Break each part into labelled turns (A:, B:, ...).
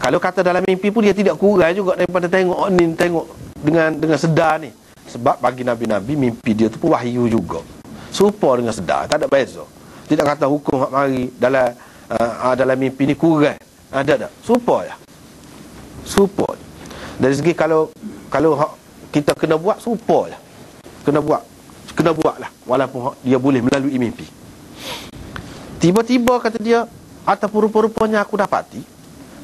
A: Kalau kata dalam mimpi pun dia tidak kurang juga daripada tengok ni, tengok dengan sedar ni. Sebab bagi Nabi-Nabi mimpi dia tu pun wahyu juga, serupa dengan sedar, tak ada beza. Tidak kata hukum hak mari dalam mimpi ni kurang. Ada tak? Serupa ya. Serupa. Dari segi kalau hak kita kena buat, serupa lah. Kena buat lah, walaupun dia boleh melalui mimpi. Tiba-tiba kata dia, ataupun rupa-rupanya aku dapati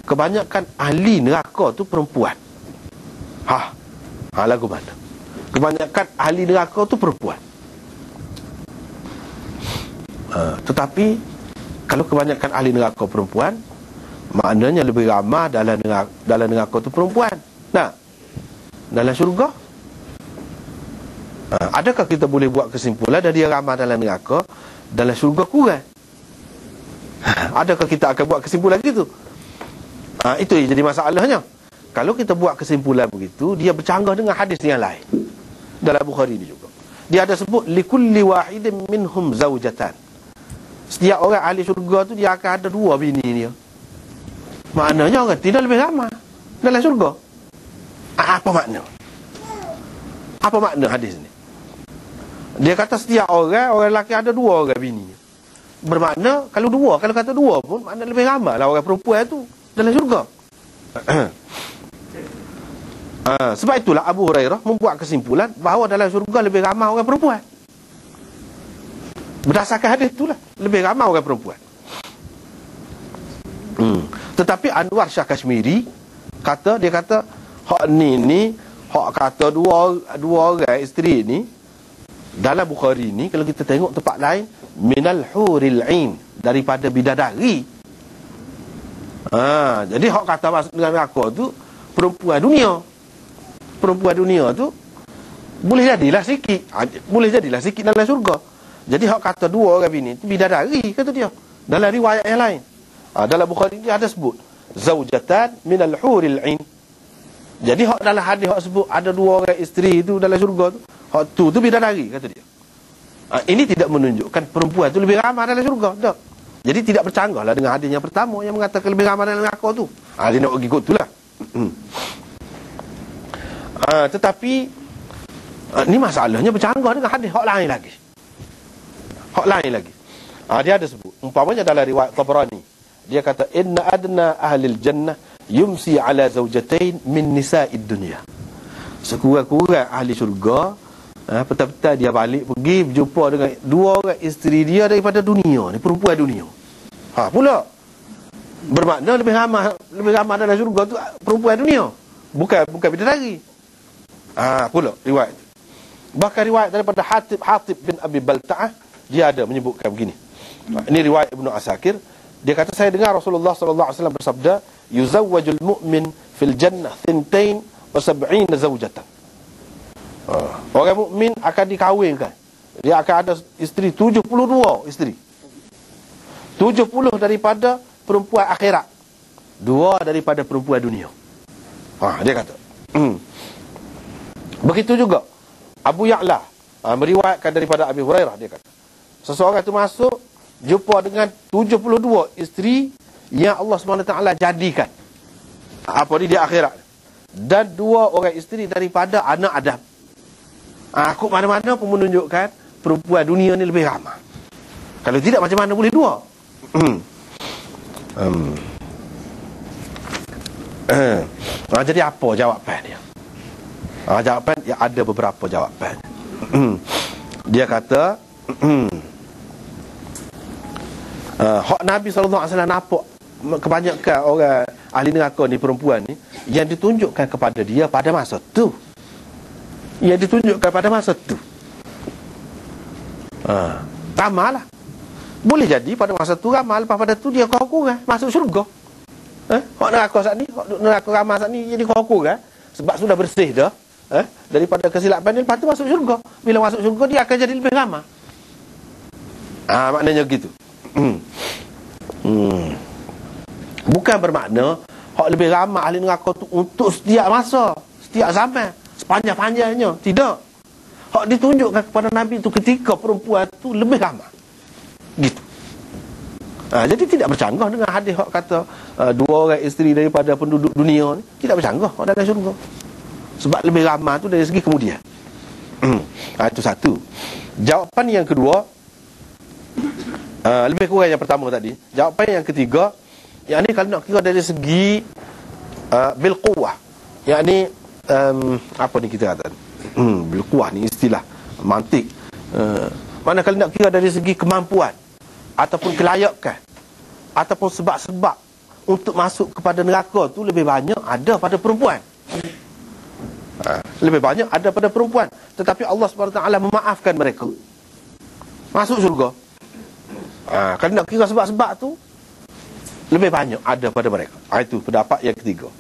A: kebanyakan ahli neraka tu perempuan. Lagu mana? Kebanyakan ahli neraka tu perempuan. Tetapi kalau kebanyakan ahli neraka perempuan, maknanya lebih ramah dalam neraka tu perempuan. Nah, dalam syurga, adakah kita boleh buat kesimpulan dari dia ramah dalam neraka, dalam syurga kurang? Adakah kita akan buat kesimpulan gitu? Itu jadi masalahnya. Kalau kita buat kesimpulan begitu, dia bercanggah dengan hadis yang lain dalam Bukhari ni juga. Dia ada sebut likulli wahidin minhum zaujatan. Setiap orang ahli syurga tu dia akan ada 2 bini dia. Maknanya orang tidak lebih ramah dalam syurga. Apa makna? Apa makna hadis ni? Dia kata setiap orang lelaki ada 2 orang bini. Bermakna kalau kata 2 pun makna lebih ramah lah orang perempuan tu dalam syurga. Sebab itulah Abu Hurairah membuat kesimpulan bahawa dalam syurga lebih ramah orang perempuan. Berdasarkan hadis itulah, lebih ramah orang perempuan. Tetapi Anwar Shah Kashmiri dia kata hak ni hak kata dua orang isteri ni dalam Bukhari ni, kalau kita tengok tempat lain, minal huril ain, daripada bidadari. Jadi hak kata masuk dengan neraka tu perempuan dunia tu boleh jadilah sikit dalam syurga. Jadi hak kata 2 orang bini tu bidadari, kata dia dalam riwayat yang lain. Dalam Bukhari dia ada sebut zaujatan minal huril ain. Jadi hak dalam hadis hak sebut ada 2 orang isteri tu dalam syurga tu, hak tu bidadari, kata dia. Ini tidak menunjukkan perempuan tu lebih ramah dalam syurga, tak. Jadi tidak bercanggahlah dengan hadis yang pertama yang mengatakan lebih ramah dalam neraka tu. Dia nak ikut itulah. Tetapi ni masalahnya bercanggah dengan hadis hak lain lagi. Dia ada sebut, umpamanya dalam riwayat Tabrani, dia kata inna adna ahlil jannah yumsi ala zawjatain min nisa'id dunya. Sekurang-kurang ahli syurga petang-petang dia balik pergi berjumpa dengan 2 orang isteri dia daripada dunia ni, perempuan dunia. Pula bermakna lebih ramah dalam syurga tu perempuan dunia, bukan bidadari. Pula riwayat. Bahkan riwayat daripada Hatib bin Abi Balta'ah, dia ada menyebutkan begini. Ini riwayat Ibnu Asakir. Dia kata saya dengar Rasulullah sallallahu alaihi wasallam bersabda, yuzawwajul mu'min fil jannah 72 zawjatan. Orang mukmin akan dikahwinkan, dia akan ada isteri 72 isteri. 70 daripada perempuan akhirat, 2 daripada perempuan dunia. Dia kata. Begitu juga Abu Ya'la meriwayatkan daripada Abi Hurairah, dia kata seseorang itu masuk jumpa dengan 72 isteri yang Allah SWT jadikan di akhirat, dan 2 orang isteri daripada anak Adam. Aku mana-mana pun menunjukkan perempuan dunia ni lebih ramah. Kalau tidak, macam mana boleh 2? Jadi apa jawapan dia? Jawapan ya, ada beberapa jawapan. Dia kata hak Nabi SAW nampak kebanyakan orang ahli neraka ni perempuan ni, yang ditunjukkan kepada dia pada masa tu, ramal lah. Boleh jadi pada masa tu ramal, lepas pada tu dia kurang masuk syurga. Hak neraka saat ni, hak neraka ramal saat ni jadi kurang sebab sudah bersih dah daripada kesilapan ni, lepas tu masuk syurga. Bila masuk syurga dia akan jadi lebih ramah. Maknanya gitu. Bukan bermakna hak lebih ramah ahli neraka tu untuk setiap masa, setiap zaman, sepanjang-panjangnya. Tidak. Hak ditunjukkan kepada Nabi tu ketika perempuan tu lebih ramah, gitu. Jadi tidak bercanggah dengan hadis hak kata 2 orang isteri daripada penduduk dunia ni, tidak bercanggah hak dalam syurga. Sebab lebih ramai tu dari segi kemudian. Itu satu. Jawapan yang kedua, lebih kurang yang pertama tadi. Jawapan yang ketiga, yang ni kalau nak kira dari segi bil quwwah, yang ni apa ni kita kata, bil quwwah ni istilah mantik. Mana kalau nak kira dari segi kemampuan ataupun kelayakan ataupun sebab-sebab untuk masuk kepada neraka tu lebih banyak ada pada perempuan. Lebih banyak ada pada perempuan. Tetapi Allah SWT memaafkan mereka masuk syurga. Kalau nak kira sebab-sebab tu, lebih banyak ada pada mereka. Itu pendapat yang ketiga.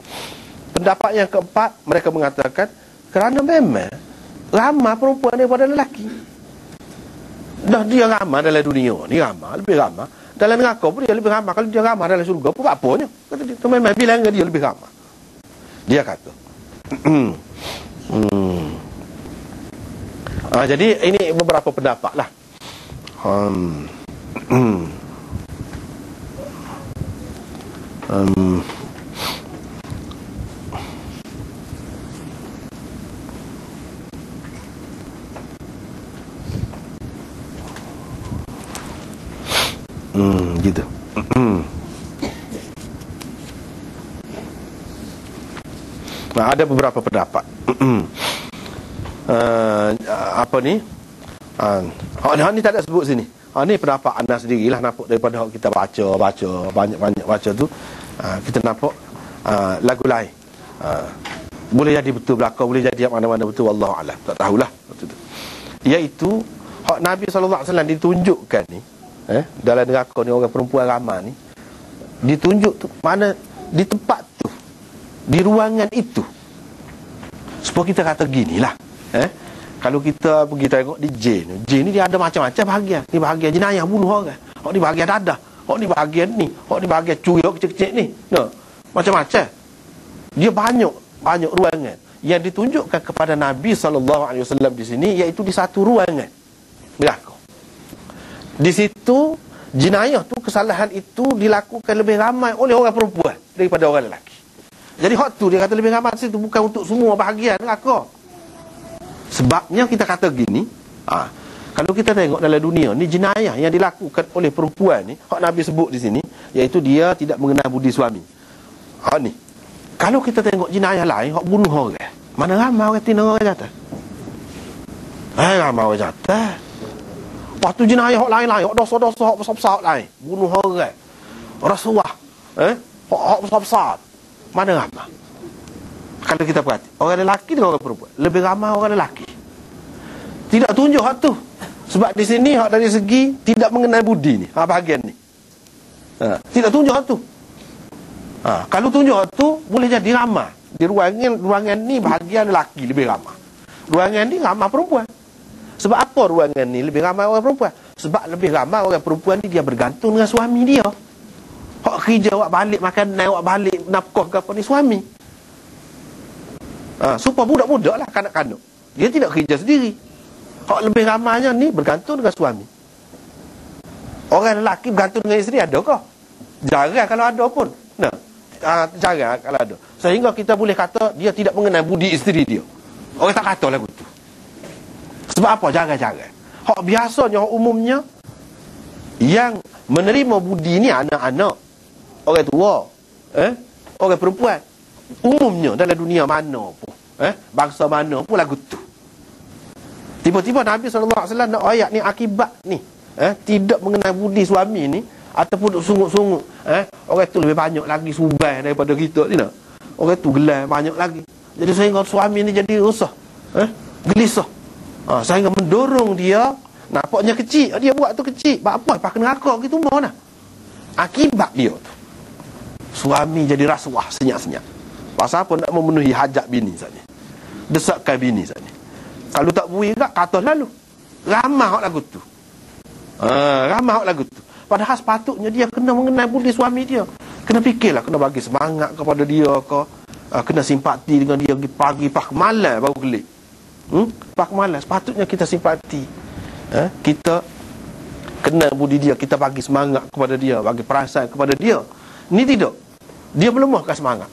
A: Pendapat yang keempat, mereka mengatakan kerana memang ramai perempuan daripada lelaki. Dah dia ramai dalam dunia ni, ramai, lebih ramai. Dalam neraka pun dia lebih ramai. Kalau dia ramai dalam syurga pun apanya? Kata dia, memang bilangan dia lebih ramai. Dia kata. Jadi ini beberapa pendapat lah. Gitu. Ada beberapa pendapat. Apa ni? Ni tak ada sebut sini. Ni pendapat anda sendirilah, nampak daripada kita baca banyak baca tu. Kita nampak lagu lain. Boleh jadi betul belaka, boleh jadi mana-mana betul, wallahu alam. Tak tahulah. Iaitu hak Nabi SAW ditunjukkan ni, dalam neraka ni orang perempuan ramai ni, ditunjuk tu mana di tempat tu, di ruangan itu. Supaya kita kata ginilah, kalau kita pergi tengok di jin ni dia ada macam-macam bahagian. Ni bahagian jenayah, bunuh orang. Hak ni bahagian dadah. Hak ni bahagian ni. Hak ni bahagian curi kecil-kecil ni. Macam-macam. Dia banyak ruangan yang ditunjukkan kepada Nabi SAW di sini, iaitu di satu ruangan neraka. Di situ jenayah tu, kesalahan itu dilakukan lebih ramai oleh orang perempuan daripada orang lelaki. Jadi hak tu dia kata lebih ramai situ, bukan untuk semua bahagian neraka. Sebabnya kita kata gini, kalau kita tengok dalam dunia ni, jenayah yang dilakukan oleh perempuan ni, hak Nabi sebut di sini, iaitu dia tidak mengenal budi suami. Ni kalau kita tengok jenayah lain, hak bunuh orang, mana ramai orang tina orang jatuh. Ramai orang jatuh. Waktu jenayah hak lain-lain, hak dosa-dosa hak besar-besar lain, bunuh orang, rasuah, hak besar-besar, mana ramai. Kalau kita perhati, orang lelaki dengan orang perempuan, lebih ramai orang lelaki. Tidak tunjuk hak tu. Sebab di sini hak dari segi tidak mengenal budi ni, bahagian ni. Tidak tunjuk hak tu. Kalau tunjuk hak tu, boleh jadi ramai. Di ruangan ni bahagian lelaki lebih ramai. Ruangan ni ramai perempuan. Sebab apa ruangan ni lebih ramai orang perempuan? Sebab lebih ramai orang perempuan ni dia bergantung dengan suami dia. Hak kerja, awak balik makan, awak balik nafkah ke apa ni suami. Supaya budak-budak lah, kanak-kanak, dia tidak kerja sendiri. Hak lebih ramainya ni bergantung dengan suami. Orang lelaki bergantung dengan isteri ada ke? Jarang kalau ada pun. Jarang kalau ada. Sehingga kita boleh kata dia tidak mengenal budi isteri dia. Orang tak kata lagu tu. Sebab apa? Jarang-jarang. Hak biasanya, hak umumnya, yang menerima budi ni anak-anak, orang tua, orang perempuan. Umumnya dalam dunia mana pun, bangsa mana pun lagu tu. Tiba-tiba Nabi SAW nak ayat ni akibat ni, tidak mengenal budi suami ni, ataupun sungguh-sungguh, orang tu lebih banyak lagi subang daripada kita ni. Orang tu gelar banyak lagi. Jadi sehingga suami ni jadi rusah, gelisah, sehingga mendorong dia. Nampaknya kecil, dia buat tu kecil, apa pakai neraka gitu mana. Akibat dia tu, suami jadi rasuah senyap-senyap. Pasal apa? Nak memenuhi hajat bini saja, desakkan bini saja. Kalau tak bui tak, kata lalu. Ramah lagu tu. Ramah lagu tu. Padahal sepatutnya dia kena mengenal budi suami dia. Kena fikirlah, kena bagi semangat kepada dia ke, kena simpati dengan dia pagi, malam baru gelik. Malam sepatutnya kita simpati. Kita kenal budi dia, kita bagi semangat kepada dia, bagi perasaan kepada dia. Ni tidak. Dia melemahkan semangat.